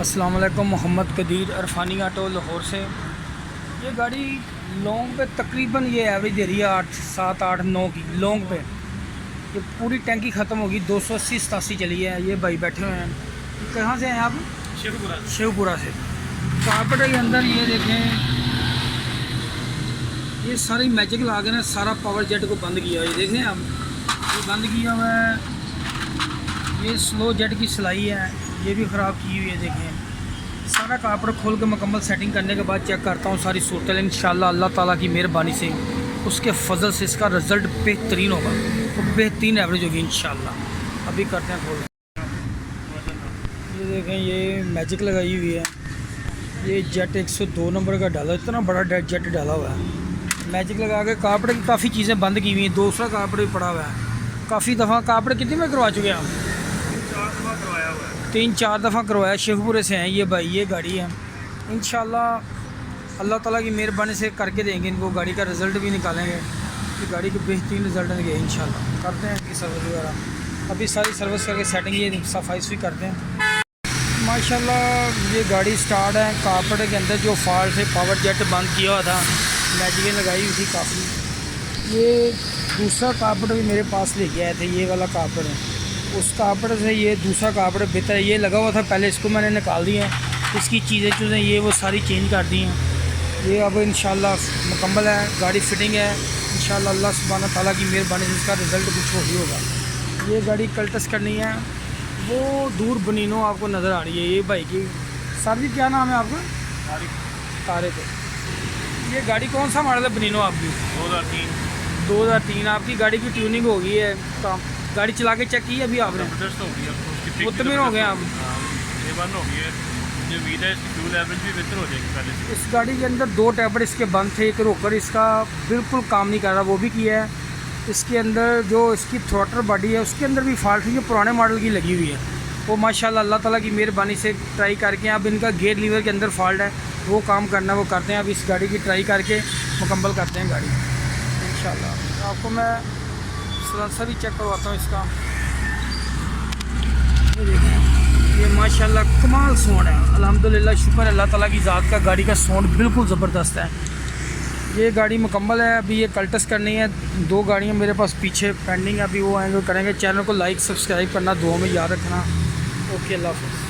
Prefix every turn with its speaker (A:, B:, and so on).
A: अस्सलाम वालेकुम। मोहम्मद कदीर अरफानी ऑटो लाहौर से। ये गाड़ी लॉन्ग पे तकरीबन ये एवरेज दे रही है 8, 7, 8, 9 की लॉन्ग पे। ये पूरी टैंकी ख़त्म होगी, 280-87 चली है। ये भाई बैठे हुए हैं। कहाँ से हैं आप? शिवपुरा से। कारपेट के अंदर ये देखें, ये सारी मैजिक ला के ना सारा पावर जेट को बंद किया है। ये देखें आप, ये बंद किया हुआ है। ये स्लो जेट की सिलाई है, ये भी ख़राब की हुई है। देखें सारा कारपेट खोल के मुकम्मल सेटिंग करने के बाद चेक करता हूँ सारी सूरत। इंशाल्लाह अल्लाह ताला की मेहरबानी से उसके फजल से इसका रिज़ल्ट बेहतरीन होगा, तो बेहतरीन एवरेज होगी इंशाल्लाह। अभी करते हैं खोल। ये देखें, ये मैजिक लगाई हुई है। ये जेट 102 नंबर का डाला, इतना बड़ा जेट डाला हुआ है। मैजिक लगा के कारपेट की काफ़ी चीज़ें बंद की हुई हैं। दूसरा कारपेट भी पड़ा हुआ है। काफ़ी दफ़ा कारपेट कितनी में करवा चुके हैं आप? 3-4 दफ़ा करवाया। शिवपुरे से हैं ये भाई। ये गाड़ी है इंशाल्लाह अल्लाह ताला की मेहरबानी से करके देंगे इनको। गाड़ी का रिज़ल्ट भी निकालेंगे कि गाड़ी के बेहतरीन रिज़ल्ट देंगे इंशाल्लाह। करते हैं इसकी सर्विस वगैरह। अभी सारी सर्विस करके सेटिंग ये सफाई भी करते हैं माशाल्लाह। ये गाड़ी स्टार्ट है। कारपेट के अंदर जो फॉल्ट है, पावर जेट बंद किया हुआ था, मैजिकें लगाई हुई थी काफ़ी। ये दूसरा कारपेट भी मेरे पास लेके आए थे। ये वाला कारपेट है, उस कारपेट से ये दूसरा कारपेट बेहतर है। ये लगा हुआ था पहले, इसको मैंने निकाल दिया है। इसकी चीज़ें ये वो सारी चेंज कर दी हैं। ये अब इंशाल्लाह मुकम्मल है, गाड़ी फिटिंग है इंशाल्लाह। अल्लाह सुब्हानहू तआला की मेहरबानी से इसका रिज़ल्ट कुछ हो ही होगा। ये गाड़ी कल टेस्ट करनी है, वो दूर बनीनो आपको नज़र आ रही है। ये भाई की सर जी क्या नाम है आपका? तारे पे। ये गाड़ी कौन सा मॉडल है बनीनो आपकी? 2003 आपकी गाड़ी की ट्यूनिंग हो गई है। काम गाड़ी चला के चेक की है अभी आपने? मुतमिन हो गए आप?
B: हो गई है। जो व्हील है, इसकी फ्यूल एवरेज भी बेहतर हो जाएगी पहले से।
A: इस गाड़ी के अंदर 2 टैबर इसके बंद थे, एक रोकर इसका बिल्कुल काम नहीं कर रहा, वो भी किया है। इसके अंदर जो इसकी थ्रोटल बॉडी है उसके अंदर भी फॉल्ट है, जो पुराने मॉडल की लगी हुई है। वो माशाल्लाह अल्लाह ताला की मेहरबानी से ट्राई करके अब इनका गेयर लीवर के अंदर फॉल्ट है, वो काम करना वो करते हैं। अब इस गाड़ी की ट्राई करके मुकम्मल करते हैं गाड़ी इंशाल्लाह। आपको मैं सलेंसर भी चेक करवाता हूँ इसका। ये देखें, ये माशाल्लाह कमाल साउंड है। अल्हम्दुलिल्लाह, शुक्र अल्लाह ताला की ज़ात का। गाड़ी का साउंड बिल्कुल ज़बरदस्त है। ये गाड़ी मुकम्मल है। अभी ये कल टेस्ट करनी है। 2 गाड़ियाँ मेरे पास पीछे पेंडिंग है, अभी वो आएंगे करेंगे। चैनल को लाइक सब्सक्राइब करना दुआ में याद रखना। ओके, अल्लाह हाफ़िज़।